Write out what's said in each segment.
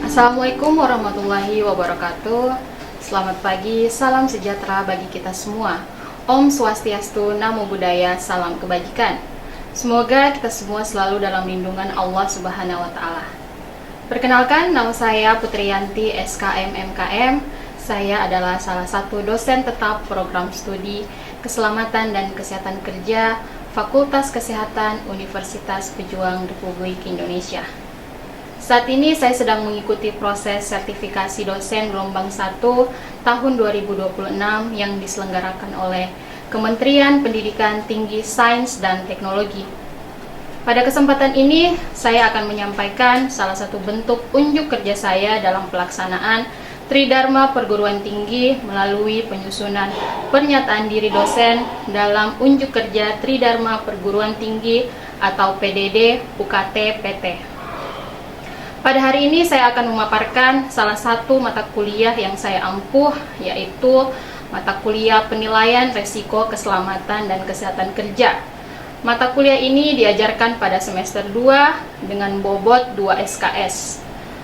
Assalamualaikum warahmatullahi wabarakatuh. Selamat pagi, salam sejahtera bagi kita semua. Om Swastiastu, Namo Buddhaya, salam kebajikan. Semoga kita semua selalu dalam lindungan Allah Subhanahu wa Ta'ala. Perkenalkan, nama saya Putriyanti, SKM MKM. Saya adalah salah satu dosen tetap program studi Keselamatan dan Kesehatan Kerja Fakultas Kesehatan Universitas Pejuang Republik Indonesia. Saat ini saya sedang mengikuti proses sertifikasi dosen gelombang 1 tahun 2026 yang diselenggarakan oleh Kementerian Pendidikan Tinggi Sains dan Teknologi. Pada kesempatan ini, saya akan menyampaikan salah satu bentuk unjuk kerja saya dalam pelaksanaan Tridharma Perguruan Tinggi melalui penyusunan pernyataan diri dosen dalam unjuk kerja Tridharma Perguruan Tinggi atau PDD UKT PT. Pada hari ini saya akan memaparkan salah satu mata kuliah yang saya ampuh, yaitu mata kuliah Penilaian Resiko Keselamatan dan Kesehatan Kerja. Mata kuliah ini diajarkan pada semester 2 dengan bobot 2 SKS.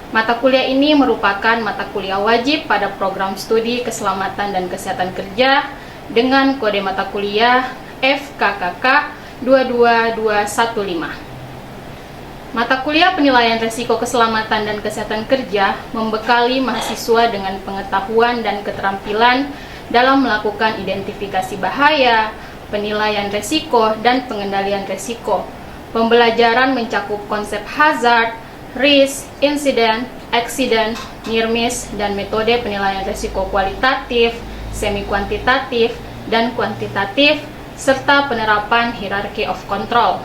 Mata kuliah ini merupakan mata kuliah wajib pada program studi Keselamatan dan Kesehatan Kerja dengan kode mata kuliah FKKK 22215. Mata kuliah Penilaian Resiko Keselamatan dan Kesehatan Kerja membekali mahasiswa dengan pengetahuan dan keterampilan dalam melakukan identifikasi bahaya, penilaian resiko, dan pengendalian resiko. Pembelajaran mencakup konsep hazard, risk, insiden, accident, near miss, dan metode penilaian resiko kualitatif, semi kuantitatif, dan kuantitatif, serta penerapan hierarchy of control.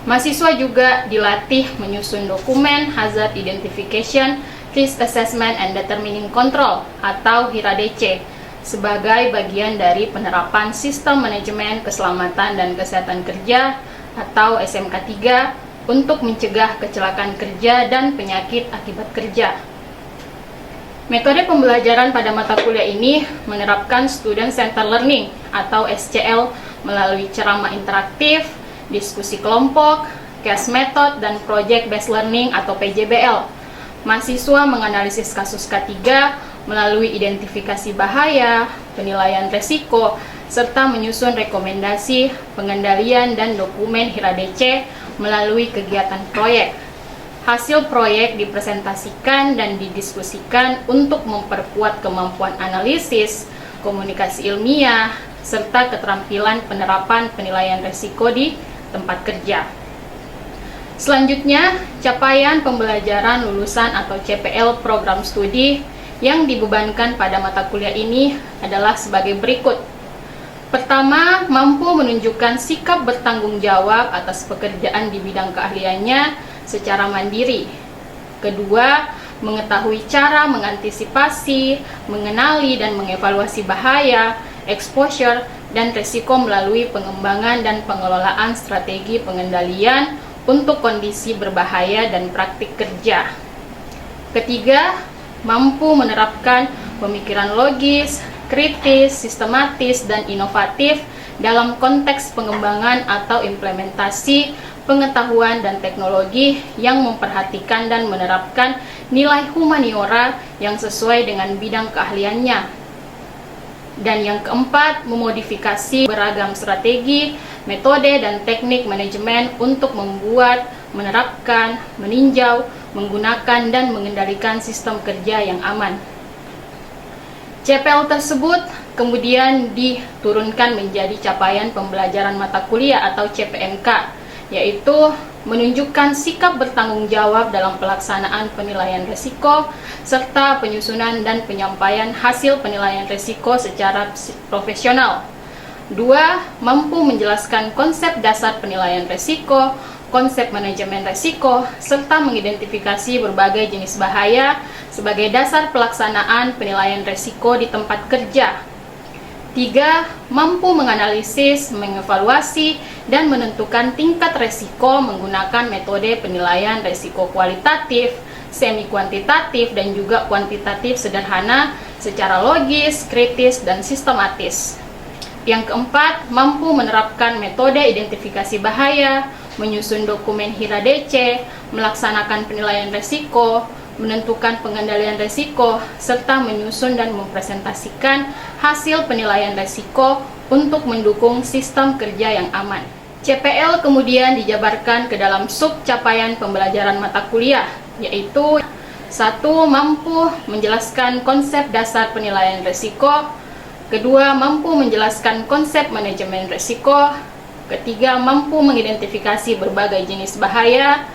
Mahasiswa juga dilatih menyusun dokumen Hazard Identification, Risk Assessment and Determining Control atau HIRA-DC sebagai bagian dari penerapan Sistem Manajemen Keselamatan dan Kesehatan Kerja atau SMK 3 untuk mencegah kecelakaan kerja dan penyakit akibat kerja. Metode pembelajaran pada mata kuliah ini menerapkan Student Centered Learning atau SCL melalui ceramah interaktif, diskusi kelompok, case method, dan project based learning atau PJBL. Mahasiswa menganalisis kasus K3 melalui identifikasi bahaya, penilaian resiko, serta menyusun rekomendasi, pengendalian, dan dokumen HIRA-DC melalui kegiatan proyek. Hasil proyek dipresentasikan dan didiskusikan untuk memperkuat kemampuan analisis, komunikasi ilmiah, serta keterampilan penerapan penilaian resiko di tempat kerja. Selanjutnya, capaian pembelajaran lulusan atau CPL program studi yang dibebankan pada mata kuliah ini adalah sebagai berikut. Pertama, mampu menunjukkan sikap bertanggung jawab atas pekerjaan di bidang keahliannya secara mandiri. Kedua, mengetahui cara mengantisipasi, mengenali, dan mengevaluasi bahaya, exposure, dan resiko melalui pengembangan dan pengelolaan strategi pengendalian untuk kondisi berbahaya dan praktik kerja. Ketiga, mampu menerapkan pemikiran logis, kritis, sistematis, dan inovatif dalam konteks pengembangan atau implementasi pengetahuan dan teknologi yang memperhatikan dan menerapkan nilai humaniora yang sesuai dengan bidang keahliannya. Dan yang keempat, memodifikasi beragam strategi, metode, dan teknik manajemen untuk membuat, menerapkan, meninjau, menggunakan, dan mengendalikan sistem kerja yang aman. CPL tersebut kemudian diturunkan menjadi capaian pembelajaran mata kuliah atau CPMK, yaitu menunjukkan sikap bertanggung jawab dalam pelaksanaan penilaian resiko, serta penyusunan dan penyampaian hasil penilaian resiko secara profesional. 2. Mampu menjelaskan konsep dasar penilaian resiko, konsep manajemen resiko, serta mengidentifikasi berbagai jenis bahaya sebagai dasar pelaksanaan penilaian resiko di tempat kerja. 3. Mampu menganalisis, mengevaluasi, dan menentukan tingkat resiko menggunakan metode penilaian resiko kualitatif, semi kuantitatif, dan juga kuantitatif sederhana secara logis, kritis, dan sistematis. Yang keempat, mampu menerapkan metode identifikasi bahaya, menyusun dokumen HIRA DC, melaksanakan penilaian resiko, menentukan pengendalian resiko, serta menyusun dan mempresentasikan hasil penilaian resiko untuk mendukung sistem kerja yang aman. CPL kemudian dijabarkan ke dalam sub capaian pembelajaran mata kuliah, yaitu 1. Mampu menjelaskan konsep dasar penilaian resiko. 2. Mampu menjelaskan konsep manajemen resiko. 3. Mampu mengidentifikasi berbagai jenis bahaya.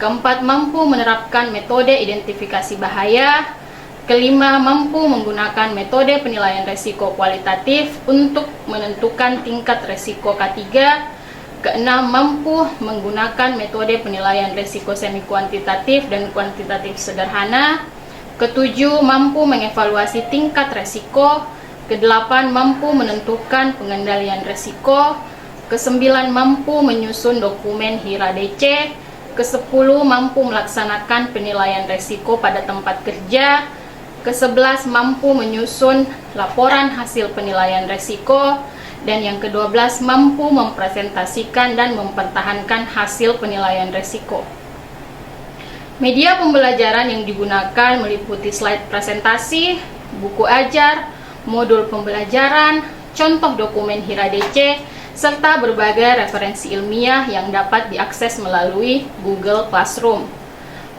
4. Mampu menerapkan metode identifikasi bahaya. 5. Mampu menggunakan metode penilaian resiko kualitatif untuk menentukan tingkat resiko K3. 6. Mampu menggunakan metode penilaian risiko semi kuantitatif dan kuantitatif sederhana. 7. Mampu mengevaluasi tingkat resiko. 8. Mampu menentukan pengendalian risiko. 9. Mampu menyusun dokumen HIRA DC. 10. Mampu melaksanakan penilaian risiko pada tempat kerja. 11. Mampu menyusun laporan hasil penilaian risiko. Dan yang ke-12, mampu mempresentasikan dan mempertahankan hasil penilaian risiko. Media pembelajaran yang digunakan meliputi slide presentasi, buku ajar, modul pembelajaran, contoh dokumen HIRA DC, serta berbagai referensi ilmiah yang dapat diakses melalui Google Classroom.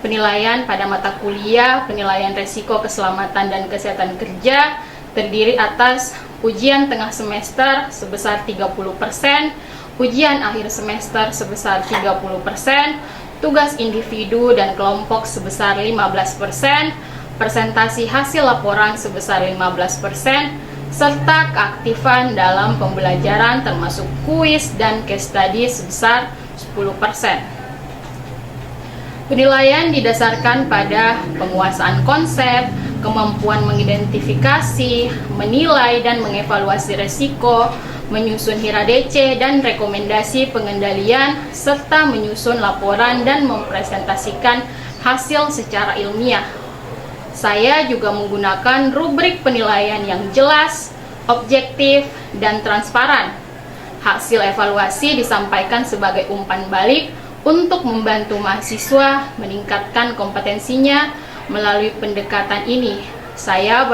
Penilaian pada mata kuliah, penilaian risiko keselamatan dan kesehatan kerja, terdiri atas ujian tengah semester sebesar 30%, ujian akhir semester sebesar 30%, tugas individu dan kelompok sebesar 15%, presentasi hasil laporan sebesar 15%, serta keaktifan dalam pembelajaran termasuk kuis dan case study sebesar 10%. Penilaian didasarkan pada penguasaan konsep, kemampuan mengidentifikasi, menilai dan mengevaluasi resiko, menyusun HIRA DC dan rekomendasi pengendalian, serta menyusun laporan dan mempresentasikan hasil secara ilmiah. Saya juga menggunakan rubrik penilaian yang jelas, objektif, dan transparan. Hasil evaluasi disampaikan sebagai umpan balik untuk membantu mahasiswa meningkatkan kompetensinya. Melalui pendekatan ini, saya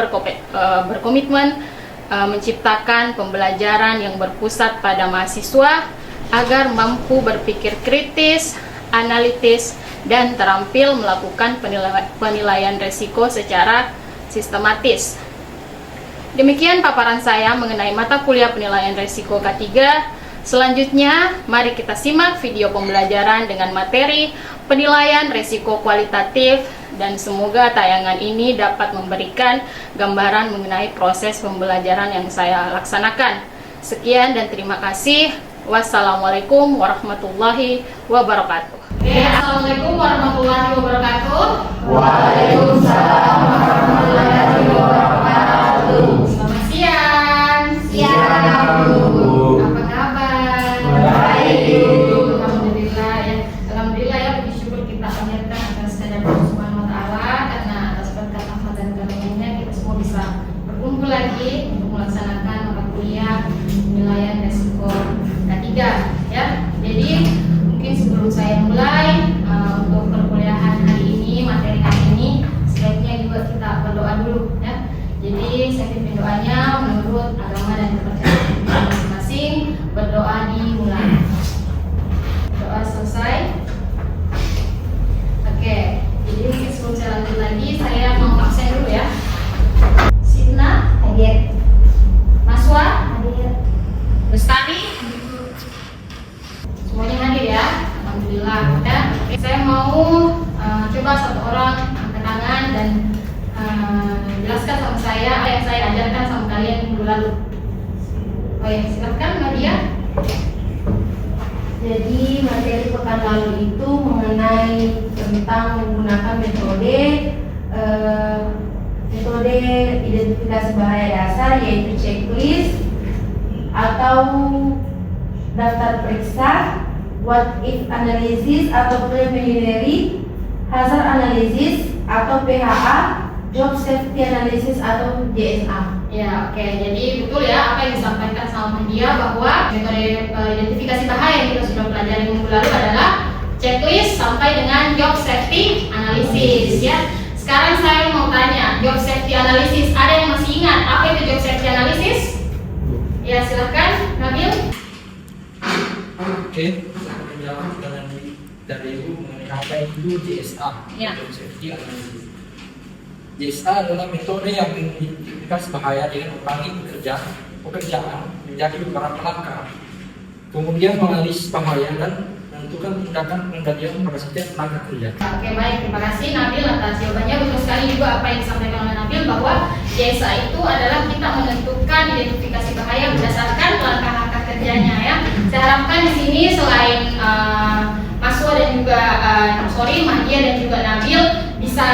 berkomitmen menciptakan pembelajaran yang berpusat pada mahasiswa agar mampu berpikir kritis, analitis, dan terampil melakukan penilaian risiko secara sistematis. Demikian paparan saya mengenai mata kuliah penilaian risiko K3. Selanjutnya, mari kita simak video pembelajaran dengan materi penilaian risiko kualitatif, dan semoga tayangan ini dapat memberikan gambaran mengenai proses pembelajaran yang saya laksanakan. Sekian dan terima kasih. Wassalamualaikum warahmatullahi wabarakatuh. Assalamualaikum warahmatullahi wabarakatuh. Waalaikumsalam warahmatullahi wabarakatuh. Selamat siang. Siang, Bu. Apa kabar? Baik. Alhamdulillah ya. Alhamdulillah ya, puji syukur kita panjatkan atas kehendak Allah Subhanahu wa taala, karena atas berkat rahmat dan karunia-Nya kita semua bisa berkumpul lagi untuk melaksanakan mata kuliah penilaian risiko K3 ya. Jadi mungkin sebelum saya mulai untuk perkuliahan hari ini, materi hari ini, sebaiknya juga kita berdoa dulu ya. Jadi saya pimpin doanya menurut agama dan kepercayaan kita masing-masing. Berdoa dimulai. Doa selesai. Oke, jadi mungkin sebelum saya lanjut lagi, saya mau absen dulu ya. Sitna Hadir. Maswa Hadir. Bestari, semuanya hadir ya. Alhamdulillah ya. Saya mau coba satu orang angkat tangan dan jelaskan sama saya apa yang saya ajarkan sama kalian minggu lalu. Oh ya, silakan Nadia. Jadi materi pekan lalu itu mengenai tentang menggunakan metode identifikasi bahaya dasar, yaitu checklist atau daftar periksa, what if analysis atau preliminary, hazard analysis atau PHA, job safety analysis atau JSA. Ya, oke. Jadi betul ya apa yang disampaikan sama dia, bahwa metode identifikasi bahaya yang kita sudah pelajari minggu lalu adalah analisis ya. Sekarang saya mau tanya, job safety analysis, ada yang masih ingat apa itu job safety analysis? Ya, silakan Nabil. Oke, saya menjawab dari Ibu mengenai apa itu JSA, Ya. Job Safety Analysis. JSA adalah metode yang mengidentifikasi bahaya dengan mengurangi pekerjaan menjadi beberapa langkah, kemudian menganalisis bahaya dan menentukan tindakan pengendalian pada setiap langkah kerja. Oke, baik, terima kasih Nabil atas jawabannya. Betul sekali juga apa yang disampaikan oleh Nabil bahwa JSA itu adalah kita menentukan identifikasi bahaya berdasarkan langkah-langkah kerjanya ya. Saya harapkan di sini selain Maswa dan juga Mahdia dan juga Nabil bisa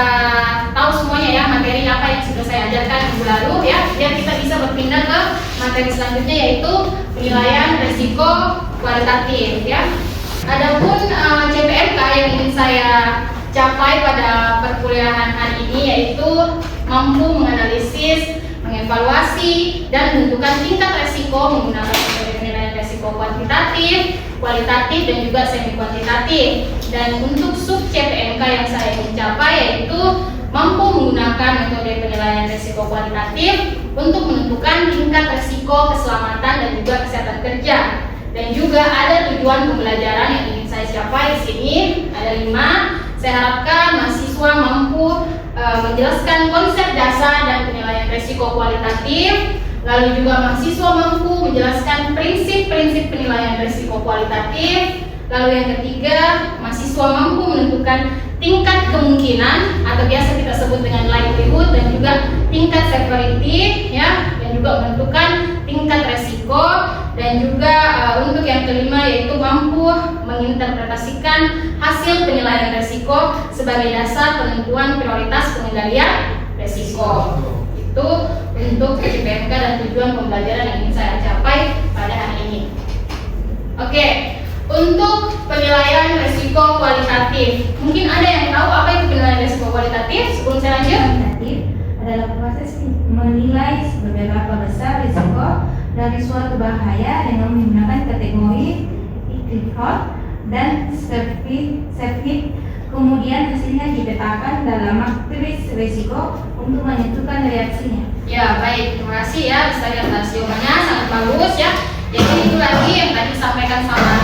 tahu semuanya ya materi apa yang sudah saya ajarkan minggu lalu ya, biar kita bisa berpindah ke materi selanjutnya yaitu penilaian risiko kualitatif ya. Adapun CPMK yang ingin saya capai pada perkuliahan hari ini yaitu mampu menganalisis, mengevaluasi, dan menentukan tingkat resiko menggunakan metode penilaian resiko kuantitatif, kualitatif, dan juga semi kuantitatif. Dan untuk sub CPMK yang saya ingin capai yaitu mampu menggunakan metode penilaian resiko kualitatif untuk menentukan tingkat resiko keselamatan dan juga kesehatan kerja. Dan juga ada tujuan pembelajaran yang ingin saya capai di sini, ada 5. Saya harapkan mahasiswa mampu menjelaskan konsep dasar dan penilaian risiko kualitatif, lalu juga mahasiswa mampu menjelaskan prinsip-prinsip penilaian risiko kualitatif, lalu yang ketiga, mahasiswa mampu menentukan tingkat kemungkinan atau biasa kita sebut dengan likelihood dan juga tingkat severity ya, dan juga menentukan tingkat resiko, dan juga untuk yang kelima yaitu mampu menginterpretasikan hasil penilaian resiko sebagai dasar penentuan prioritas pengendalian resiko. Itu untuk CPMK dan tujuan pembelajaran yang ingin saya capai pada hari ini. Oke, untuk penilaian resiko kualitatif, mungkin ada yang tahu apa itu penilaian resiko kualitatif? Sebelum saya lanjut, Kualitatif adalah proses menilai seberapa besar risiko dari suatu bahaya dengan menggunakan kategori Likelihood dan Severity. Kemudian hasilnya dipetakan dalam matriks risiko untuk menentukan reaksinya. ya baik, terima kasih ya Lestari atas jawabannya, sangat bagus ya. Jadi itu lagi yang tadi disampaikan sama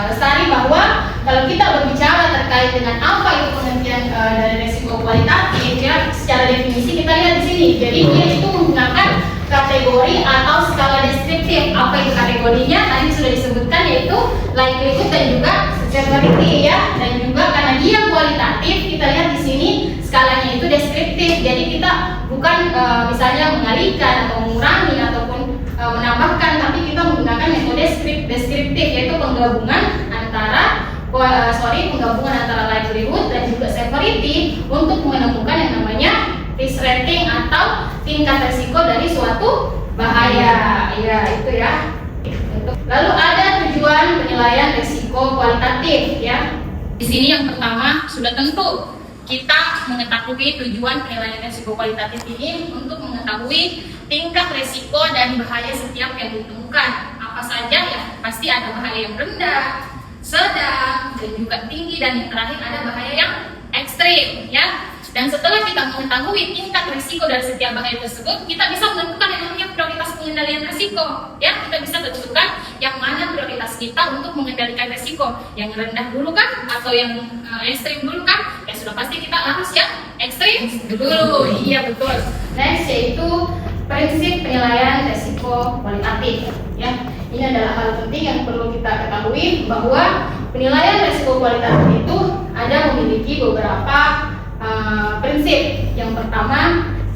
Lestari bahwa kalau kita berbicara terkait dengan apa itu pengertian dari resiko kualitatif ya, secara definisi kita lihat di sini. Jadi dia itu menggunakan kategori atau skala deskriptif. Apa itu kategorinya? Tadi sudah disebutkan yaitu likelihood dan juga severity ya. Dan juga karena dia kualitatif, kita lihat di sini skalanya itu deskriptif. Jadi kita bukan misalnya mengalihkan atau mengurangi ataupun menambahkan, tapi kita menggunakan metode deskriptif yaitu penggabungan antara likelihood dan juga severity untuk menemukan yang namanya risk rating atau tingkat resiko dari suatu bahaya. Ya, itu ya. Lalu ada tujuan penilaian risiko kualitatif ya. Di sini yang pertama sudah tentu kita mengetahui tujuan penilaian risiko kualitatif ini untuk mengetahui tingkat risiko dan bahaya setiap yang ditemukan. Apa saja ya? Pasti ada bahaya yang rendah, sedang, dan juga tinggi, dan yang terakhir ada bahaya yang ekstrim ya. Dan setelah kita mengetahui tingkat risiko dari setiap bahaya tersebut, kita bisa menentukan yang namanya prioritas pengendalian risiko ya. Kita bisa tentukan yang mana prioritas kita untuk mengendalikan risiko, yang rendah dulu kan atau yang ekstrim dulu kan. Ya sudah pasti kita harus yang ekstrim dulu. Iya betul. Next yaitu prinsip penilaian risiko kualitatif ya. Ini adalah hal penting yang perlu kita ketahui bahwa penilaian risiko kualitatif itu ada memiliki beberapa prinsip. Yang pertama,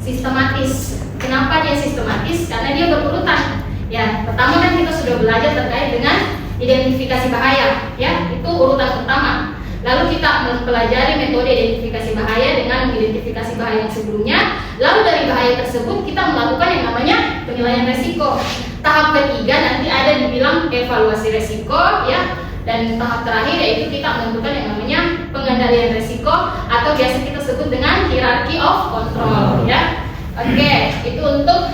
sistematis. Kenapa dia sistematis? Karena dia berurutan. Ya, pertama kan kita sudah belajar terkait dengan identifikasi bahaya, ya, itu urutan pertama. Lalu kita mempelajari metode identifikasi bahaya dengan mengidentifikasi bahaya yang sebelumnya. Lalu dari bahaya tersebut kita melakukan yang namanya penilaian risiko. Tahap ketiga nanti ada dibilang evaluasi risiko, ya. Dan tahap terakhir yaitu kita menentukan yang namanya pengendalian risiko atau biasa kita sebut dengan hierarchy of control ya. Oke, itu untuk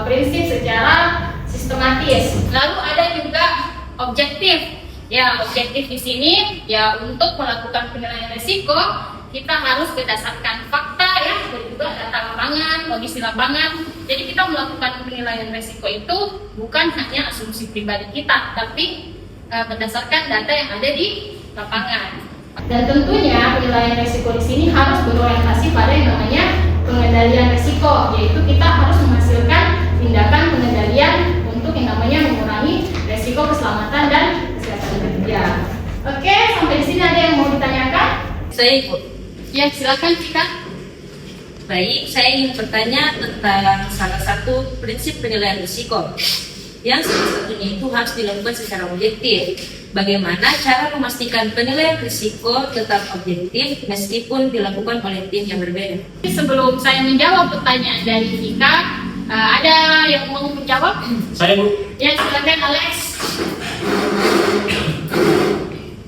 prinsip secara sistematis. Lalu ada juga objektif. Ya, objektif di sini ya untuk melakukan penilaian risiko Kita harus berdasarkan fakta ya, dan juga data lapangan, kondisi lapangan. Jadi kita melakukan penilaian resiko itu bukan hanya asumsi pribadi kita, tapi berdasarkan data yang ada di lapangan. Dan tentunya penilaian resiko di sini harus berorientasi pada yang namanya pengendalian resiko, yaitu kita harus menghasilkan tindakan pengendalian untuk yang namanya mengurangi resiko keselamatan dan kesehatan kerja. Oke, sampai di sini ada yang mau ditanyakan? Saya ikut. Ya, silakan Cika. Baik, saya ingin bertanya tentang salah satu prinsip penilaian risiko yang salah satunya itu harus dilakukan secara objektif. Bagaimana cara memastikan penilaian risiko tetap objektif meskipun dilakukan oleh tim yang berbeda? Sebelum saya menjawab pertanyaan dari Cika, ada yang mau menjawab? Saya Bu. Ya, silakan Alex.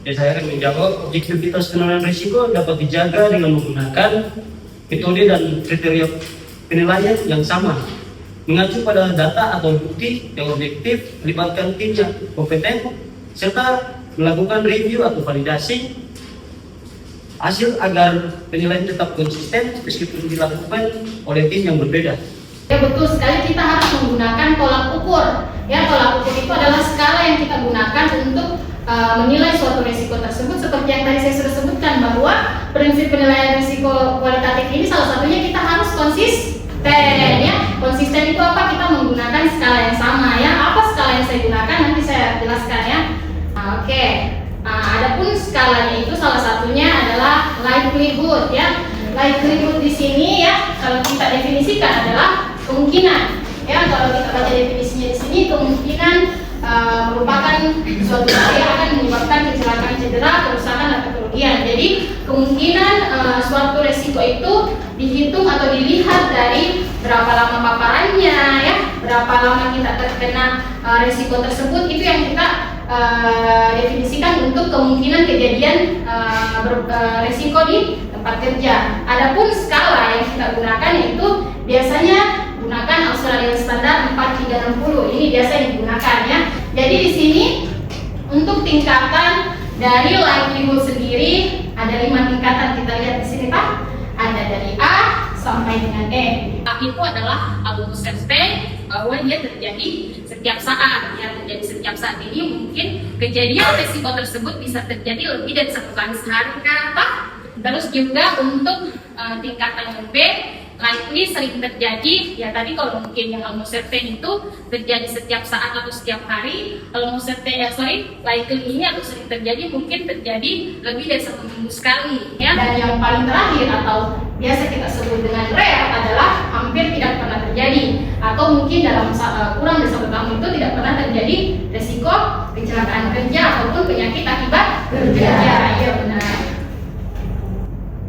Saya akan menjawab objektivitas penilaian risiko dapat dijaga dengan menggunakan metode dan kriteria penilaian yang sama, mengacu pada data atau bukti yang objektif, melibatkan tim yang kompeten, serta melakukan review atau validasi hasil agar penilaian tetap konsisten meskipun dilakukan oleh tim yang berbeda. Ya, betul sekali, kita harus menggunakan tolak ukur. Ya, tolak ukur itu adalah skala yang kita gunakan untuk menilai suatu risiko tersebut. Seperti yang tadi saya sudah sebutkan bahwa prinsip penilaian risiko kualitatif ini salah satunya kita harus konsisten. Ya, konsisten itu apa? Kita menggunakan skala yang sama. Ya, apa skala yang saya gunakan nanti saya jelaskan ya. Oke. Adapun skalanya itu salah satunya adalah likelihood ya. Likelihood di sini ya, kalau kita definisikan adalah kemungkinan. Ya, kalau kita baca definisinya di sini, kemungkinan merupakan suatu hal yang akan menyebabkan kecelakaan, cedera, kerusakan atau kerugian. Jadi kemungkinan suatu resiko itu dihitung atau dilihat dari berapa lama paparannya, ya, berapa lama kita terkena resiko tersebut, itu yang kita definisikan untuk kemungkinan kejadian resiko di tempat kerja. Adapun skala yang kita gunakan itu biasanya gunakan Australian Standard 4360. Ini biasa digunakan ya. Jadi di sini untuk tingkatan dari likelihood sendiri ada 5 tingkatan. Kita lihat di sini Pak. Ada dari A sampai dengan E. A itu adalah almost certain bahwa dia terjadi setiap saat. Ya, terjadi setiap saat ini mungkin kejadian resiko tersebut bisa terjadi lebih dari 1 kali sehari kan Pak. Terus juga untuk tingkatan yang B, likely sering terjadi, ya tadi kalau mungkin yang almost certain itu terjadi setiap saat atau setiap hari. Almost certain likely ini atau sering terjadi mungkin terjadi lebih dari 1 minggu sekali ya. Dan yang paling terakhir atau biasa kita sebut dengan rare adalah hampir tidak pernah terjadi, atau mungkin dalam kurang dari 1 tahun itu tidak pernah terjadi resiko kecelakaan kerja ataupun penyakit akibat kerja. Iya benar.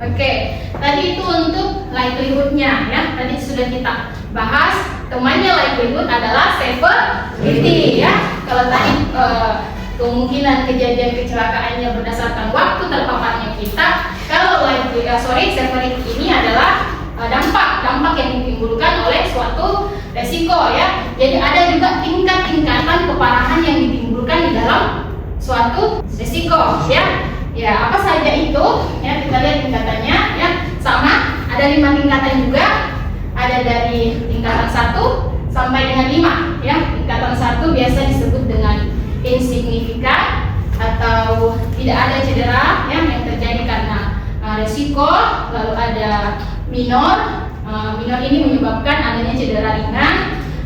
Oke, tadi itu untuk likelihood-nya ya. Tadi sudah kita bahas. Temannya likelihood adalah severity ya. Kalau tadi kemungkinan kejadian kecelakaannya berdasarkan waktu terpaparnya kita. Kalau severity ini adalah dampak yang ditimbulkan oleh suatu resiko ya. Jadi ada juga tingkatan keparahan yang ditimbulkan di dalam suatu resiko ya. Ya, apa saja itu? Ya, kita lihat tingkatannya ya. Sama, ada 5 tingkatan juga. Ada dari tingkatan 1 sampai dengan 5 ya. Tingkatan 1 biasa disebut dengan insignifikan atau tidak ada cedera ya, yang terjadi karena resiko. Lalu ada minor. Minor ini menyebabkan adanya cedera ringan.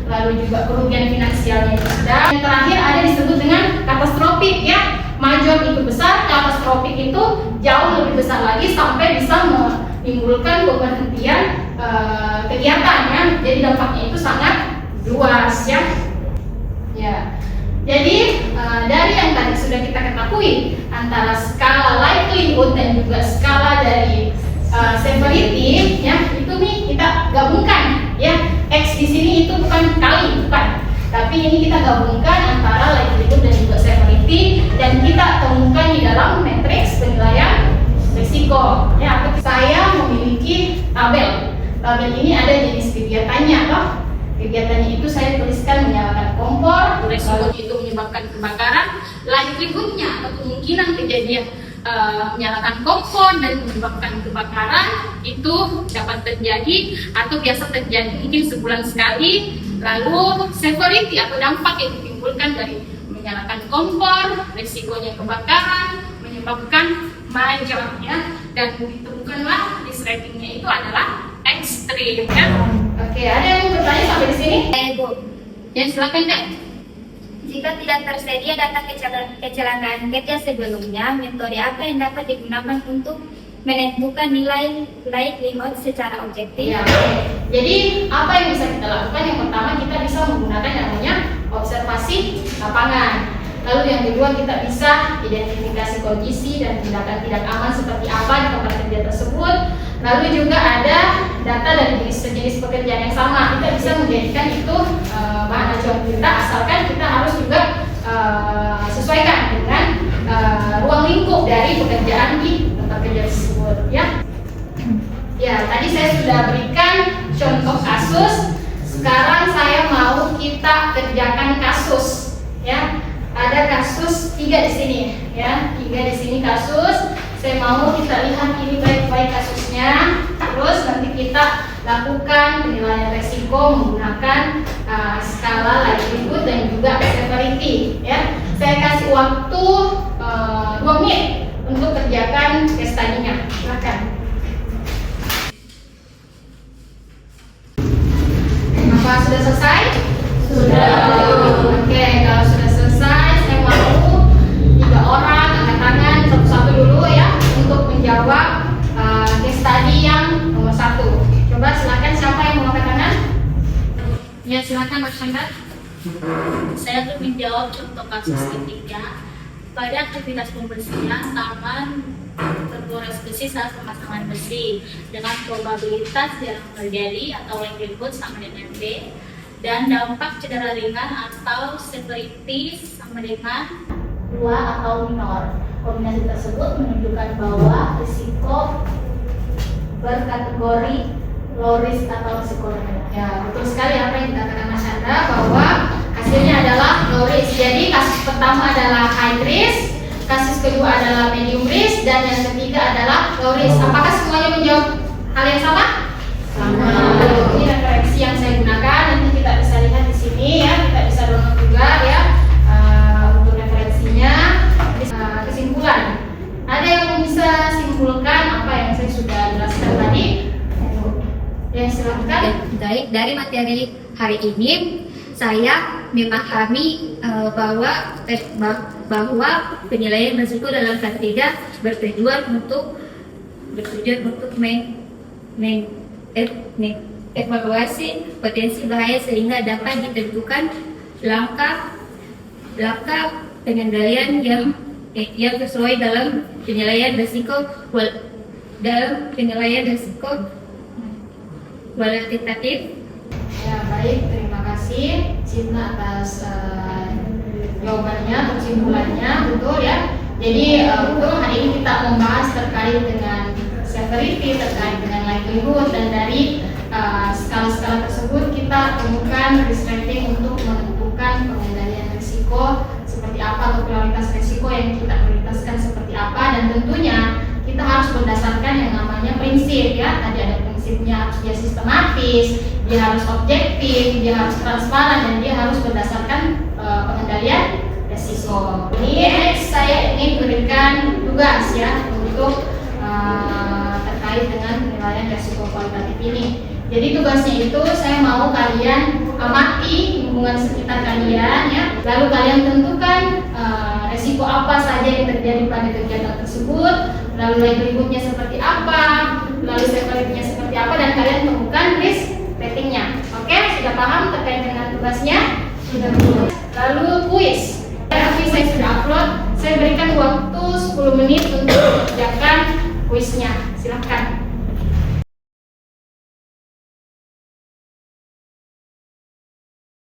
Lalu juga kerugian finansialnya itu sedang. Yang terakhir ada disebut dengan katastrofik ya. Major itu besar, katastrofik itu jauh lebih besar lagi sampai bisa menimbulkan pemberhentian kegiatan ya. Jadi dampaknya itu sangat luas ya. Ya. Jadi dari yang tadi sudah kita ketahui antara skala likelihood dan juga skala dari severity ya, itu nih kita gabungkan ya. X di sini itu bukan kali, bukan. Tapi ini kita gabungkan antara likelihood dan juga severity dan kita temukan di dalam matriks penilaian risiko. Ya, saya memiliki tabel. Tabel ini ada jenis kegiatannya, toh. Kegiatannya itu saya tuliskan menyalakan kompor, resiko itu menyebabkan kebakaran, likelihood-nya atau kemungkinan kejadian menyalakan kompor dan menyebabkan kebakaran itu dapat terjadi atau biasa terjadi mungkin sebulan sekali. Lalu severity atau dampak yang ditimbulkan dari menyalakan kompor, risikonya kebakaran, menyebabkan major ya, dan ditemukanlah list ratingnya itu adalah ekstrim ya. Oke, ada yang mau bertanya sampai di sini? Bu, Ya silakan deh. jika tidak tersedia data kecelakaan kerja sebelumnya, metode apa yang dapat digunakan untuk menentukan nilai likelihood secara objektif? Ya, jadi apa yang bisa kita lakukan? Yang pertama kita bisa menggunakan namanya observasi lapangan. Lalu yang kedua kita bisa identifikasi kondisi dan tindakan tidak aman seperti apa di tempat kerja tersebut. Lalu juga ada data dari jenis pekerjaan yang sama. Kita bisa menjadikan itu bahan acuan kita, asalkan kita harus juga sesuaikan dengan ruang lingkup dari pekerjaan di tempat kerja tersebut ya. Ya, tadi saya sudah berikan contoh kasus. Sekarang saya mau kita kerjakan kasus ya. Ada kasus 3 di sini ya. 3 di sini kasus. Saya mau kita lihat ini baik-baik kasusnya. Terus nanti kita lakukan penilaian resiko menggunakan skala likelihood dan juga severity ya. Saya kasih waktu 2 menit untuk kerjakan case study-nya. Silakan. Apa sudah selesai? Sudah. Oke, kalau sudah selesai, saya mau 3 orang angkat tangan satu-satu dulu ya untuk menjawab case study yang nomor 1. Coba silakan siapa yang mau angkat tangan? Ya silakan Mas Chandra. Saya akan menjawab contoh kasus ketiga. Pada aktivitas pembersihan taman tergores besi saat pemasangan besi dengan probabilitas jarang terjadi atau likelihood sama dengan B, dan dampak cedera ringan atau severity sama dengan 2 atau minor. Kombinasi tersebut menunjukkan bahwa risiko berkategori low risk atau risiko rendah. Ya, betul sekali apa yang dikatakan Mas Chandra bahwa hasilnya adalah low risk. Jadi kasus pertama adalah high risk, kasus kedua adalah medium risk, dan yang ketiga adalah low risk. Apakah semuanya menjawab hal yang sama? Sama. Ini referensi yang saya gunakan. Nanti kita bisa lihat di sini ya. Kita bisa download juga ya untuk referensinya. Kesimpulan. Ada yang bisa simpulkan apa yang saya sudah jelaskan tadi? Ya silakan. Baik, dari materi hari ini saya memahami bahwa penilaian risiko dalam kelas 3 bertujuan untuk evaluasi potensi bahaya sehingga dapat ditentukan langkah pengendalian yang sesuai dalam penilaian risiko kualitatif. Ya baik, terima kasih Cinta atas jawabannya, kesimpulannya, betul ya. Jadi betul hari ini kita membahas terkait dengan severity, terkait dengan likelihood, dan dari skala-skala tersebut kita temukan risk rating untuk menentukan pengendalian risiko seperti apa atau prioritas risiko yang kita prioritaskan seperti apa, dan tentunya kita harus berdasarkan yang namanya prinsip ya. Tadi ada prinsipnya, harus dia sistematis, dia harus objektif, dia harus transparan, dan dia harus berdasarkan pengendalian risiko. Ini next saya ingin berikan tugas ya untuk terkait dengan penilaian risiko kualitatif ini. Jadi tugasnya itu saya mau kalian amati lingkungan sekitar kalian ya. Lalu kalian tentukan risiko apa saja yang terjadi pada kegiatan tersebut, lalu likelihood-nya seperti apa, lalu severity-nya seperti apa, dan kalian temukan risk rating-nya. Oke, sudah paham terkait dengan tugasnya? Sudah. Lalu kuis. Kuis saya sudah upload. Saya berikan waktu 10 menit untuk mengerjakan kuisnya. Silakan.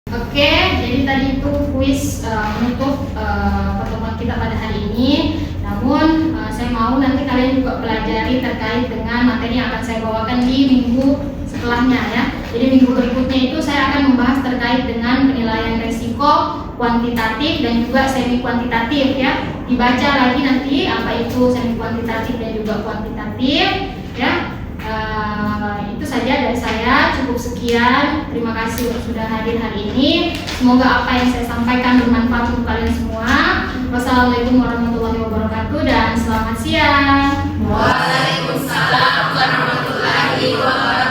Oke, jadi tadi itu kuis untuk pertemuan kita pada hari ini. Namun saya mau nanti kalian juga pelajari terkait dengan materi yang akan saya bawakan di minggu setelahnya ya. Jadi minggu berikutnya itu saya akan membahas terkait dengan penilaian risiko kuantitatif dan juga semi kuantitatif ya. Dibaca lagi nanti apa itu semi kuantitatif dan juga kuantitatif ya. Itu saja dari saya, cukup sekian. Terima kasih sudah hadir hari ini. Semoga apa yang saya sampaikan bermanfaat untuk kalian semua. Wassalamualaikum warahmatullahi wabarakatuh dan selamat siang. Waalaikumsalam warahmatullahi wabarakatuh.